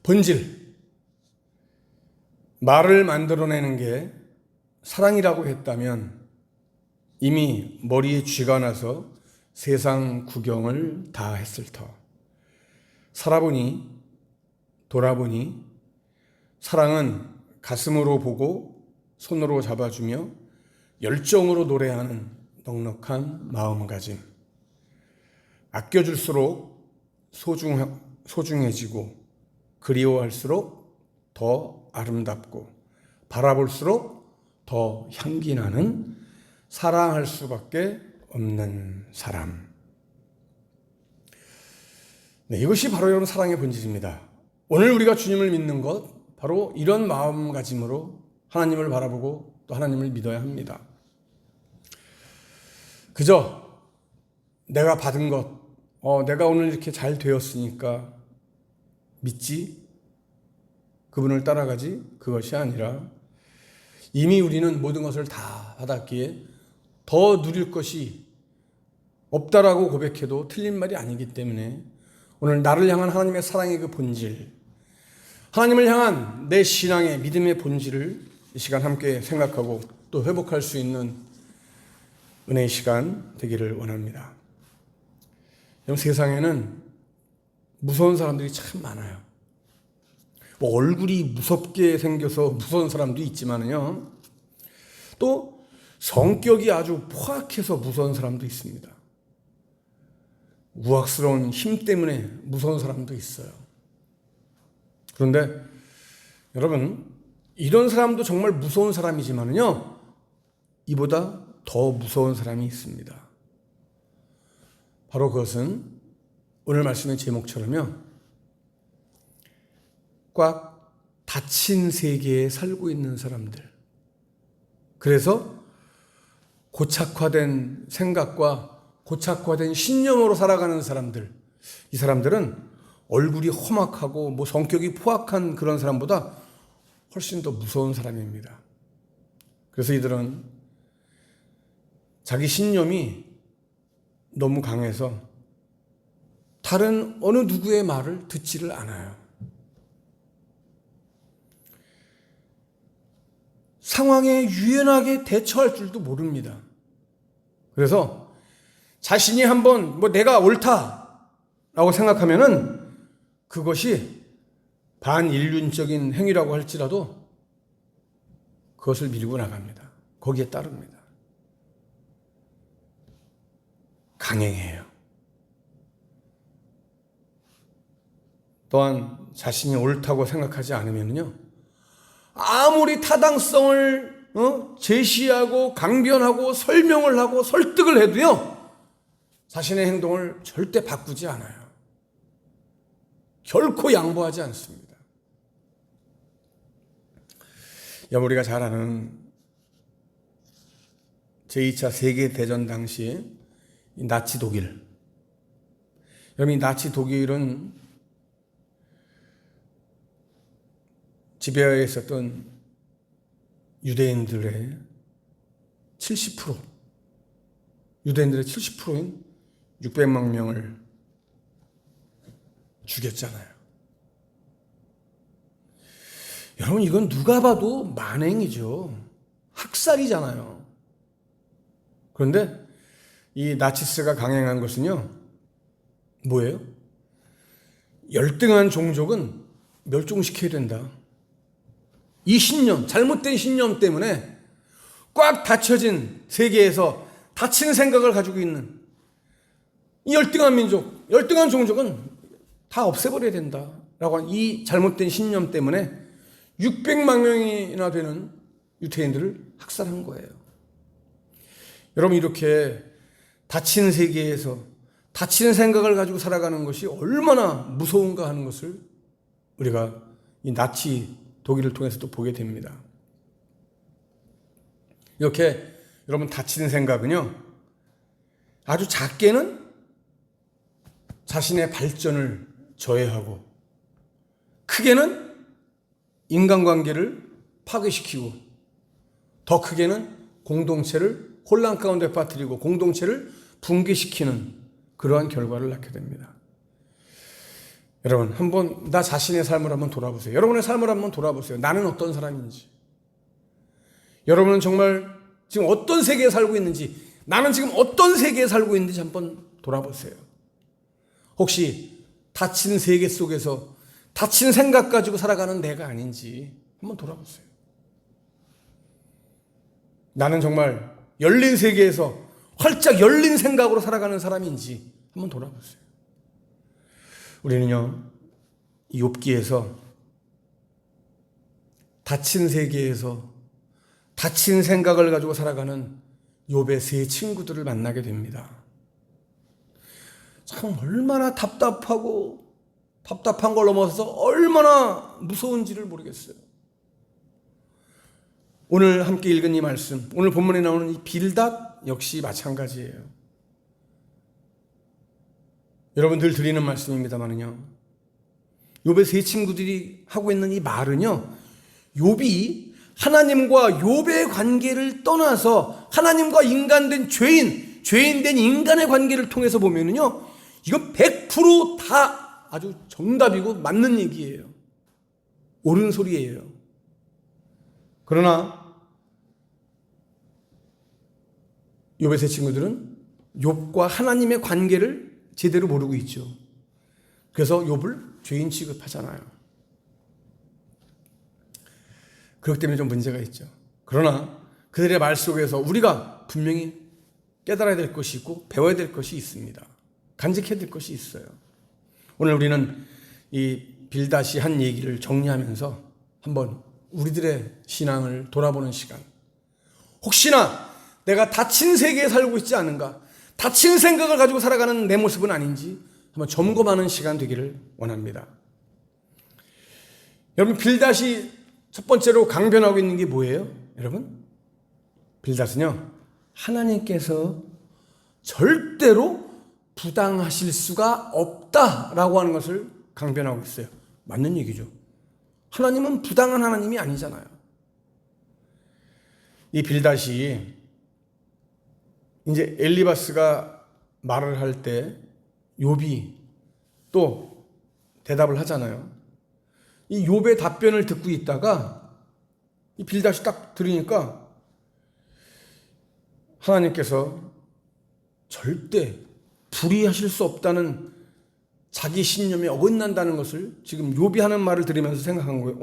본질, 말을 만들어내는 게 사랑이라고 했다면 이미 머리에 쥐가 나서 세상 구경을 다 했을 터. 살아보니, 돌아보니 사랑은 가슴으로 보고 손으로 잡아주며 열정으로 노래하는 넉넉한 마음가짐. 아껴줄수록 소중해지고 그리워할수록 더 아름답고 바라볼수록 더 향기 나는 사랑할 수밖에 없는 사람. 네, 이것이 바로 여러분 사랑의 본질입니다. 오늘 우리가 주님을 믿는 것 바로 이런 마음가짐으로 하나님을 바라보고 또 하나님을 믿어야 합니다. 그저 내가 받은 것, 내가 오늘 이렇게 잘 되었으니까 믿지, 그분을 따라가지, 그것이 아니라 이미 우리는 모든 것을 다 받았기에 더 누릴 것이 없다라고 고백해도 틀린 말이 아니기 때문에 오늘 나를 향한 하나님의 사랑의 그 본질, 하나님을 향한 내 신앙의 믿음의 본질을 이 시간 함께 생각하고 또 회복할 수 있는 은혜의 시간 되기를 원합니다. 세상에는 무서운 사람들이 참 많아요. 얼굴이 무섭게 생겨서 무서운 사람도 있지만요, 또 성격이 아주 포악해서 무서운 사람도 있습니다. 우악스러운 힘 때문에 무서운 사람도 있어요. 그런데 여러분, 이런 사람도 정말 무서운 사람이지만요, 이보다 더 무서운 사람이 있습니다. 바로 그것은 오늘 말씀의 제목처럼요, 꽉 닫힌 세계에 살고 있는 사람들. 그래서 고착화된 생각과 고착화된 신념으로 살아가는 사람들. 이 사람들은 얼굴이 험악하고 성격이 포악한 그런 사람보다 훨씬 더 무서운 사람입니다. 그래서 이들은 자기 신념이 너무 강해서 다른 어느 누구의 말을 듣지를 않아요. 상황에 유연하게 대처할 줄도 모릅니다. 그래서 자신이 한번 내가 옳다라고 생각하면은 그것이 반인륜적인 행위라고 할지라도 그것을 밀고 나갑니다. 거기에 따릅니다. 강행해요. 또한 자신이 옳다고 생각하지 않으면요, 아무리 타당성을 제시하고 강변하고 설명을 하고 설득을 해도요, 자신의 행동을 절대 바꾸지 않아요. 결코 양보하지 않습니다. 우리가 잘 아는 제2차 세계대전 당시에 나치 독일. 여러분, 이 나치 독일은 지배하에 있었던 유대인들의 70%, 유대인들의 70%인 600만 명을 죽였잖아요. 여러분, 이건 누가 봐도 만행이죠. 학살이잖아요. 그런데 이 나치스가 강행한 것은요, 뭐예요? 열등한 종족은 멸종시켜야 된다. 이 신념, 잘못된 신념 때문에 꽉 닫혀진 세계에서 닫힌 생각을 가지고 있는 이 열등한 민족, 열등한 종족은 다 없애버려야 된다라고 한 이 잘못된 신념 때문에 600만 명이나 되는 유태인들을 학살한 거예요. 여러분, 이렇게 닫힌 세계에서 닫힌 생각을 가지고 살아가는 것이 얼마나 무서운가 하는 것을 우리가 이 나치 독일을 통해서도 보게 됩니다. 이렇게 여러분, 닫힌 생각은요, 아주 작게는 자신의 발전을 저해하고 크게는 인간관계를 파괴시키고 더 크게는 공동체를 혼란 가운데 빠뜨리고 공동체를 붕괴시키는 그러한 결과를 낳게 됩니다. 여러분, 한번 나 자신의 삶을 한번 돌아보세요. 여러분의 삶을 한번 돌아보세요. 나는 어떤 사람인지. 여러분은 정말 지금 어떤 세계에 살고 있는지, 나는 지금 어떤 세계에 살고 있는지 한번 돌아보세요. 혹시 닫힌 세계 속에서 닫힌 생각 가지고 살아가는 내가 아닌지 한번 돌아보세요. 나는 정말 열린 세계에서 활짝 열린 생각으로 살아가는 사람인지 한번 돌아보세요. 우리는요, 이 욥기에서 닫힌 세계에서 닫힌 생각을 가지고 살아가는 욥의 세 친구들을 만나게 됩니다. 참 얼마나 답답한 걸 넘어서서 얼마나 무서운지를 모르겠어요. 오늘 함께 읽은 이 말씀, 오늘 본문에 나오는 이 빌닷 역시 마찬가지예요. 여러분 늘 드리는 말씀입니다만은요, 욥의 세 친구들이 하고 있는 이 말은요, 욥이 하나님과 욥의 관계를 떠나서 하나님과 인간된 죄인된 인간의 관계를 통해서 보면은요, 이건 100% 다 아주 정답이고 맞는 얘기예요. 옳은 소리예요. 그러나 욥의 세 친구들은 욥과 하나님의 관계를 제대로 모르고 있죠. 그래서 욥을 죄인 취급하잖아요. 그렇기 때문에 좀 문제가 있죠. 그러나 그들의 말 속에서 우리가 분명히 깨달아야 될 것이 있고 배워야 될 것이 있습니다. 간직해야 될 것이 있어요. 오늘 우리는 이 빌닷이 한 얘기를 정리하면서 한번 우리들의 신앙을 돌아보는 시간. 혹시나 내가 닫힌 세계에 살고 있지 않은가, 닫힌 생각을 가지고 살아가는 내 모습은 아닌지 한번 점검하는 시간 되기를 원합니다. 여러분, 빌닷이 첫 번째로 강변하고 있는 게 뭐예요? 여러분, 빌닷은요, 하나님께서 절대로 부당하실 수가 없다라고 하는 것을 강변하고 있어요. 맞는 얘기죠. 하나님은 부당한 하나님이 아니잖아요. 이 빌닷이 이제 엘리바스가 말을 할 때 욥이 또 대답을 하잖아요. 이 욥의 답변을 듣고 있다가 이 빌닷이 딱 들으니까 하나님께서 절대 불의하실 수 없다는 자기 신념에 어긋난다는 것을 지금 욥이 하는 말을 들으면서 생각한 거예요.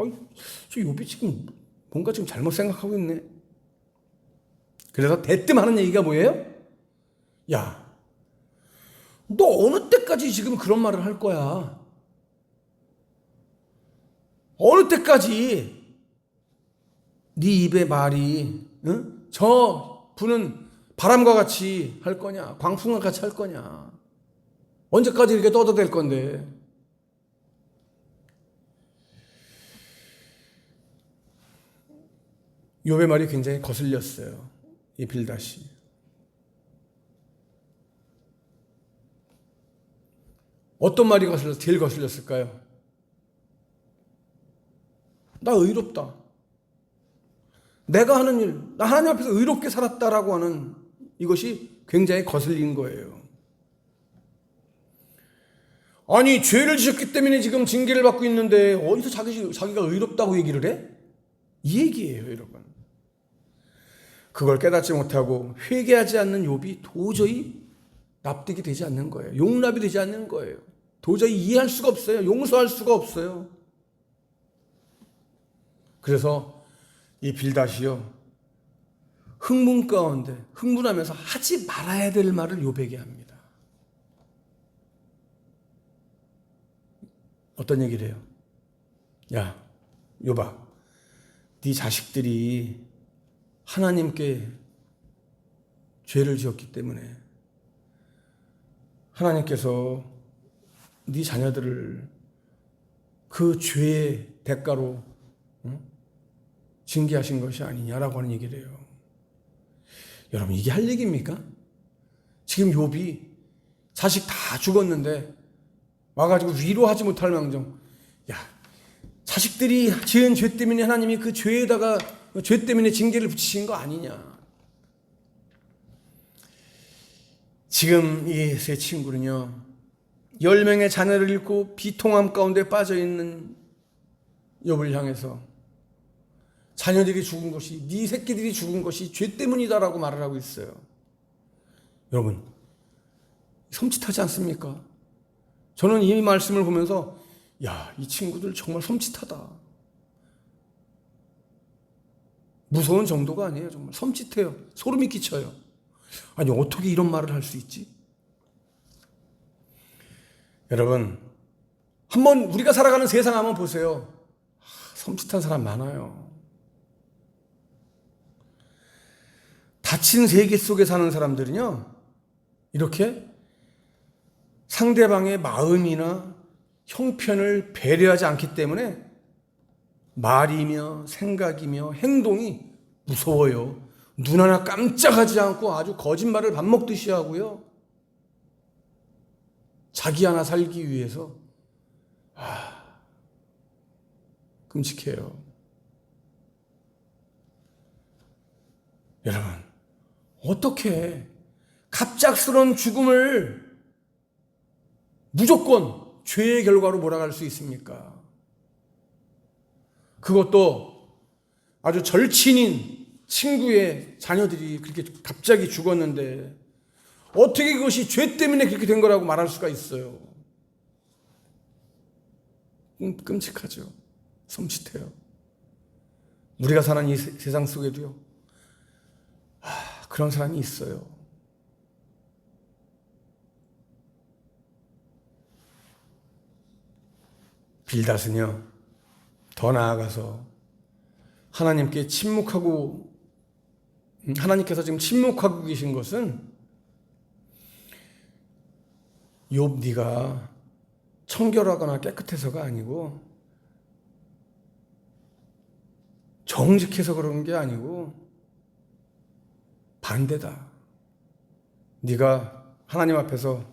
저 욥이 지금 뭔가 지금 잘못 생각하고 있네. 그래서 대뜸 하는 얘기가 뭐예요? 야, 너 어느 때까지 지금 그런 말을 할 거야? 어느 때까지 네 입의 말이 저 부는 바람과 같이 할 거냐? 광풍과 같이 할 거냐? 언제까지 이렇게 떠들될 건데? 욥의 말이 굉장히 거슬렸어요. 이 빌닷이. 어떤 말이 제일 거슬렸을까요? 나 의롭다. 내가 하는 일, 나 하나님 앞에서 의롭게 살았다라고 하는 이것이 굉장히 거슬린 거예요. 아니, 죄를 지었기 때문에 지금 징계를 받고 있는데 어디서 자기가 의롭다고 얘기를 해? 이 얘기예요, 여러분. 그걸 깨닫지 못하고 회개하지 않는 욥이 도저히 납득이 되지 않는 거예요. 용납이 되지 않는 거예요. 도저히 이해할 수가 없어요. 용서할 수가 없어요. 그래서 이 빌닷이요, 흥분 가운데 흥분하면서 하지 말아야 될 말을 욥에게 합니다. 어떤 얘기를 해요? 야, 욥아, 네 자식들이 하나님께 죄를 지었기 때문에 하나님께서 네 자녀들을 그 죄의 대가로 징계하신 것이 아니냐라고 하는 얘기를 해요. 여러분, 이게 할 얘기입니까? 지금 욥이 자식 다 죽었는데 와가지고 위로하지 못할 망정, 야, 자식들이 지은 죄 때문에 하나님이 그 죄에다가 죄 때문에 징계를 붙이신 거 아니냐. 지금 이 세 친구는요, 10명의 자녀를 잃고 비통함 가운데 빠져있는 욥을 향해서 자녀들이 죽은 것이, 네 새끼들이 죽은 것이 죄 때문이다라고 말을 하고 있어요. 여러분, 섬찟하지 않습니까? 저는 이 말씀을 보면서 야, 이 친구들 정말 섬찟하다. 무서운 정도가 아니에요. 정말 섬찟해요. 소름이 끼쳐요. 아니, 어떻게 이런 말을 할 수 있지? 여러분, 한번 우리가 살아가는 세상 한번 보세요. 섬찟한 사람 많아요. 닫힌 세계 속에 사는 사람들은요, 이렇게 상대방의 마음이나 형편을 배려하지 않기 때문에 말이며 생각이며 행동이 무서워요. 눈 하나 깜짝하지 않고 아주 거짓말을 밥 먹듯이 하고요. 자기 하나 살기 위해서 끔찍해요. 여러분, 어떻게 갑작스러운 죽음을 무조건 죄의 결과로 몰아갈 수 있습니까? 그것도 아주 절친인 친구의 자녀들이 그렇게 갑자기 죽었는데 어떻게 그것이 죄 때문에 그렇게 된 거라고 말할 수가 있어요? 끔찍하죠. 섬찟해요. 우리가 사는 이 세상 속에도요, 그런 사람이 있어요. 빌닷은요, 더 나아가서 하나님께서 지금 침묵하고 계신 것은 욥 네가 청결하거나 깨끗해서가 아니고 정직해서 그런 게 아니고 반대다. 네가 하나님 앞에서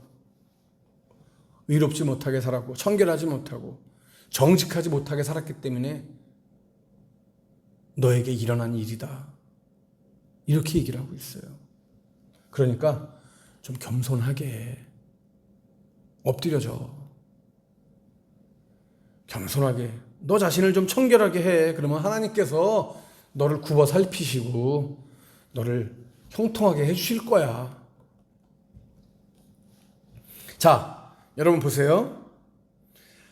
의롭지 못하게 살았고 청결하지 못하고 정직하지 못하게 살았기 때문에 너에게 일어난 일이다. 이렇게 얘기를 하고 있어요. 그러니까 좀 겸손하게 엎드려져. 겸손하게 너 자신을 좀 청결하게 해. 그러면 하나님께서 너를 굽어 살피시고 너를 형통하게 해주실 거야. 자, 여러분 보세요.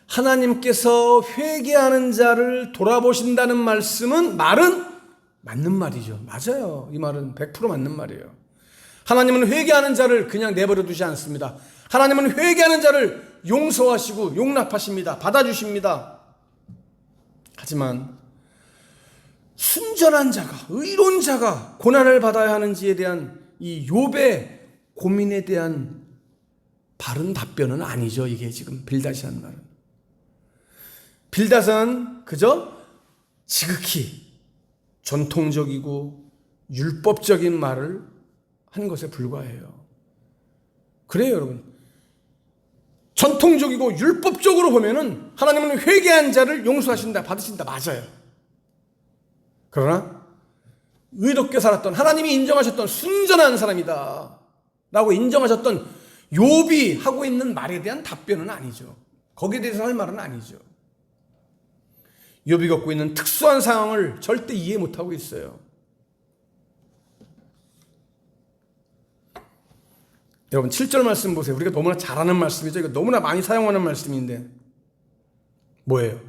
하나님께서 회개하는 자를 돌아보신다는 말은 맞는 말이죠. 맞아요. 이 말은 100% 맞는 말이에요. 하나님은 회개하는 자를 그냥 내버려 두지 않습니다. 하나님은 회개하는 자를 용서하시고 용납하십니다. 받아주십니다. 하지만 순전한 자가, 의로운 자가 고난을 받아야 하는지에 대한 이 욥의 고민에 대한 바른 답변은 아니죠. 이게 지금 빌닷이 한 말은. 빌닷은 그저 지극히 전통적이고 율법적인 말을 한 것에 불과해요. 그래요, 여러분. 전통적이고 율법적으로 보면은 하나님은 회개한 자를 용서하신다, 받으신다, 맞아요. 그러나 의롭게 살았던, 하나님이 인정하셨던 순전한 사람이다 라고 인정하셨던 욥이 하고 있는 말에 대한 답변은 아니죠. 거기에 대해서 할 말은 아니죠. 욥이 겪고 있는 특수한 상황을 절대 이해 못하고 있어요. 여러분 7절 말씀 보세요. 우리가 너무나 잘 아는 말씀이죠. 이거 너무나 많이 사용하는 말씀인데 뭐예요?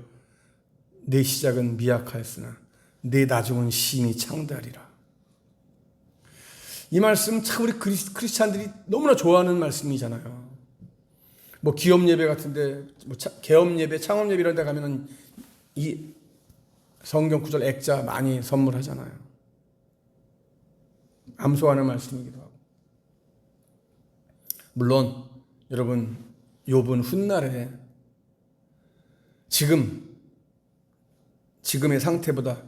내 시작은 미약하였으나 내 나중은 심히 창대하리라. 이 말씀 참 우리 크리스찬들이 너무나 좋아하는 말씀이잖아요. 뭐 기업 예배 같은데, 뭐 개업 예배, 창업 예배 이런 데 가면은 이 성경 구절 액자 많이 선물하잖아요. 암송하는 말씀이기도 하고. 물론 여러분 욥은 훗날에 지금의 상태보다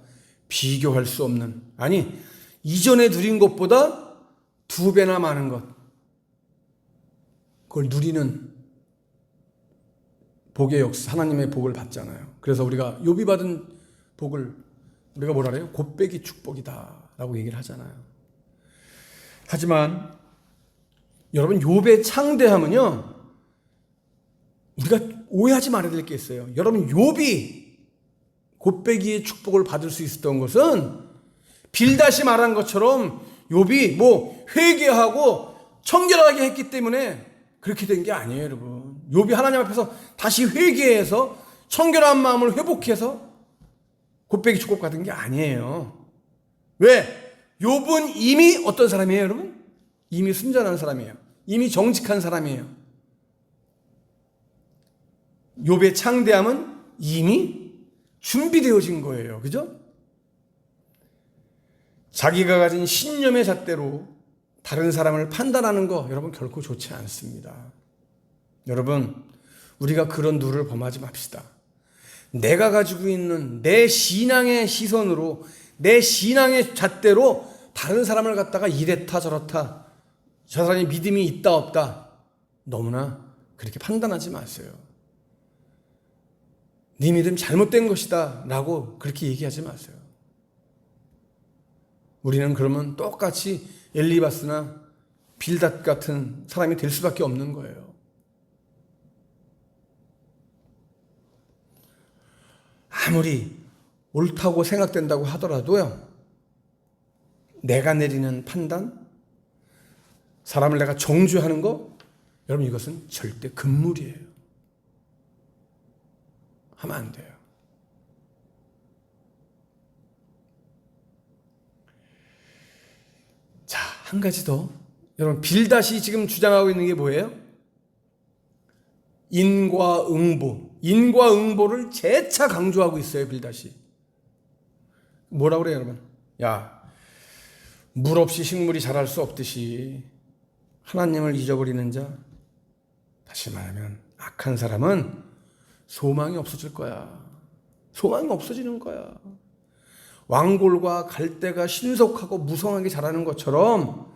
비교할 수 없는, 아니 이전에 누린 것보다 2배나 많은 것, 그걸 누리는 복의 역사, 하나님의 복을 받잖아요. 그래서 우리가 욥이 받은 복을 우리가 뭐라 그래요? 곱배기 축복이다 라고 얘기를 하잖아요. 하지만 여러분 욥의 창대함은요, 우리가 오해하지 말아야 될 게 있어요. 여러분, 욥이 곱배기의 축복을 받을 수 있었던 것은 빌닷이 말한 것처럼 욥이 회개하고 청결하게 했기 때문에 그렇게 된 게 아니에요, 여러분. 욥이 하나님 앞에서 다시 회개해서 청결한 마음을 회복해서 곱배기 축복 받은 게 아니에요. 왜? 욥은 이미 어떤 사람이에요, 여러분? 이미 순전한 사람이에요. 이미 정직한 사람이에요. 욥의 창대함은 이미 준비되어진 거예요. 그죠? 자기가 가진 신념의 잣대로 다른 사람을 판단하는 거 여러분 결코 좋지 않습니다. 여러분, 우리가 그런 누를 범하지 맙시다. 내가 가지고 있는 내 신앙의 시선으로, 내 신앙의 잣대로 다른 사람을 갖다가 이랬다 저렇다, 저 사람이 믿음이 있다 없다, 너무나 그렇게 판단하지 마세요. 네 믿음 잘못된 것이다 라고 그렇게 얘기하지 마세요. 우리는 그러면 똑같이 엘리바스나 빌닷 같은 사람이 될 수밖에 없는 거예요. 아무리 옳다고 생각된다고 하더라도요, 내가 내리는 판단, 사람을 내가 정죄하는 거, 여러분 이것은 절대 금물이에요. 하면 안 돼요. 자, 한 가지 더. 여러분, 빌닷이 지금 주장하고 있는 게 뭐예요? 인과응보. 인과응보를 재차 강조하고 있어요, 빌닷이. 뭐라고 그래요, 여러분? 야, 물 없이 식물이 자랄 수 없듯이 하나님을 잊어버리는 자, 다시 말하면 악한 사람은 소망이 없어질 거야. 소망이 없어지는 거야. 왕골과 갈대가 신속하고 무성하게 자라는 것처럼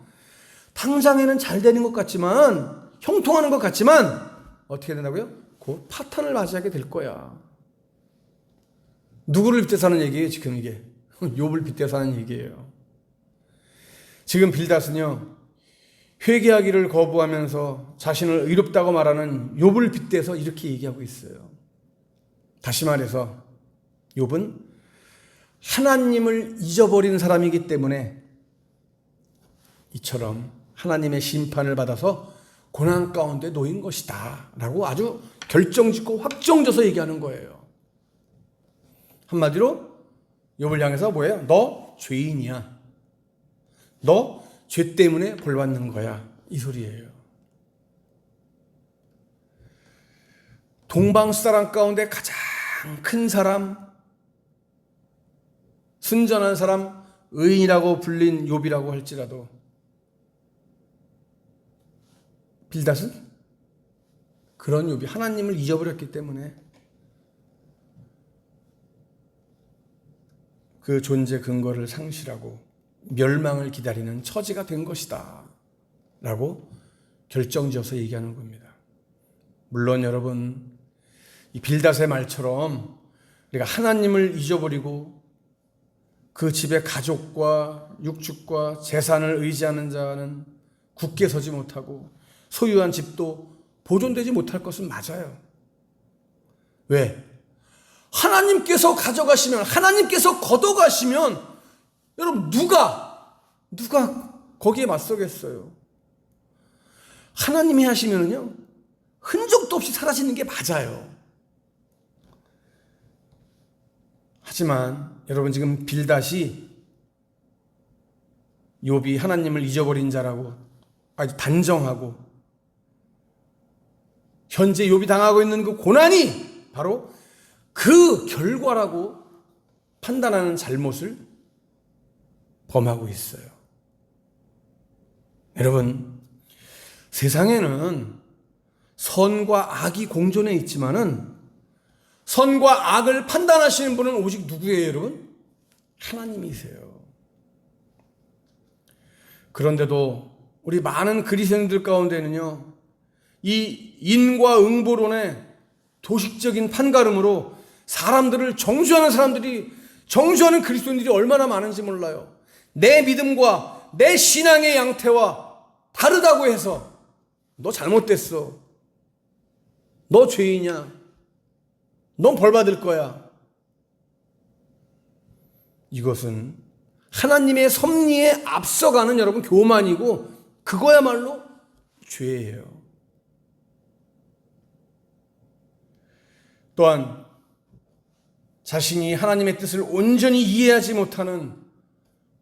당장에는 잘 되는 것 같지만, 형통하는 것 같지만 어떻게 된다고요? 곧 파탄을 맞이하게 될 거야. 누구를 빗대서 하는 얘기예요, 지금 이게? 욥을 빗대서 하는 얘기예요. 지금 빌닷은요, 회개하기를 거부하면서 자신을 의롭다고 말하는 욥을 빗대서 이렇게 얘기하고 있어요. 다시 말해서 욥은 하나님을 잊어버린 사람이기 때문에 이처럼 하나님의 심판을 받아서 고난 가운데 놓인 것이다 라고 아주 결정짓고 확정져서 얘기하는 거예요. 한마디로 욥을 향해서 뭐예요? 너 죄인이야. 너 죄 때문에 벌 받는 거야. 이 소리예요. 동방사람 가운데 가장 큰 사람, 순전한 사람, 의인이라고 불린 욥이라고 할지라도 빌닷은 그런 욥이 하나님을 잊어버렸기 때문에 그 존재 근거를 상실하고 멸망을 기다리는 처지가 된 것이다 라고 결정지어서 얘기하는 겁니다. 물론 여러분, 이 빌닷의 말처럼 우리가 하나님을 잊어버리고 그 집의 가족과 육축과 재산을 의지하는 자는 굳게 서지 못하고 소유한 집도 보존되지 못할 것은 맞아요. 왜? 하나님께서 가져가시면, 하나님께서 걷어가시면 여러분 누가 거기에 맞서겠어요? 하나님이 하시면은요, 흔적도 없이 사라지는 게 맞아요. 하지만 여러분, 지금 빌닷이 욥이 하나님을 잊어버린 자라고 아주 단정하고 현재 욥이 당하고 있는 그 고난이 바로 그 결과라고 판단하는 잘못을 범하고 있어요. 여러분, 세상에는 선과 악이 공존해 있지만은 선과 악을 판단하시는 분은 오직 누구예요, 여러분? 하나님이세요. 그런데도 우리 많은 그리스도인들 가운데는요, 이 인과응보론의 도식적인 판가름으로 사람들을 정죄하는 그리스도인들이 얼마나 많은지 몰라요. 내 믿음과 내 신앙의 양태와 다르다고 해서 너 잘못됐어, 너 죄인이야. 넌 벌 받을 거야. 이것은 하나님의 섭리에 앞서가는 여러분 교만이고 그거야말로 죄예요. 또한 자신이 하나님의 뜻을 온전히 이해하지 못하는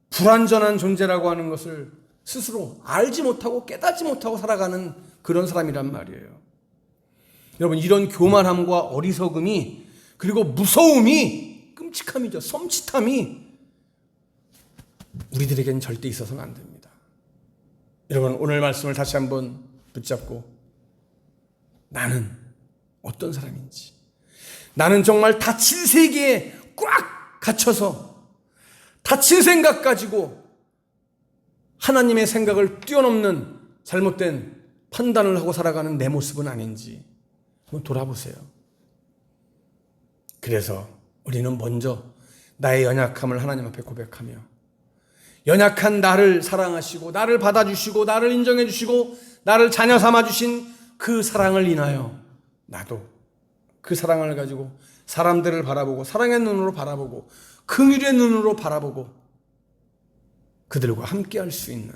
불완전한 존재라고 하는 것을 스스로 알지 못하고 깨닫지 못하고 살아가는 그런 사람이란 말이에요. 여러분, 이런 교만함과 어리석음이 그리고 무서움이, 끔찍함이죠. 섬찟함이 우리들에게는 절대 있어서는 안 됩니다. 여러분, 오늘 말씀을 다시 한번 붙잡고 나는 어떤 사람인지, 나는 정말 닫힌 세계에 꽉 갇혀서 닫힌 생각 가지고 하나님의 생각을 뛰어넘는 잘못된 판단을 하고 살아가는 내 모습은 아닌지 한번 돌아보세요. 그래서 우리는 먼저 나의 연약함을 하나님 앞에 고백하며 연약한 나를 사랑하시고 나를 받아주시고 나를 인정해 주시고 나를 자녀 삼아 주신 그 사랑을 인하여 나도 그 사랑을 가지고 사람들을 바라보고 사랑의 눈으로 바라보고 긍휼의 눈으로 바라보고 그들과 함께할 수 있는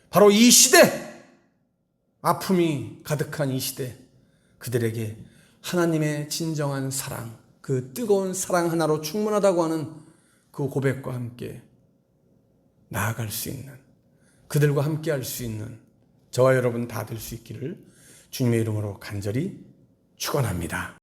바로 이 시대, 아픔이 가득한 이 시대, 그들에게 하나님의 진정한 사랑, 그 뜨거운 사랑 하나로 충분하다고 하는 그 고백과 함께 나아갈 수 있는, 그들과 함께할 수 있는 저와 여러분 다 될 수 있기를 주님의 이름으로 간절히 축원합니다.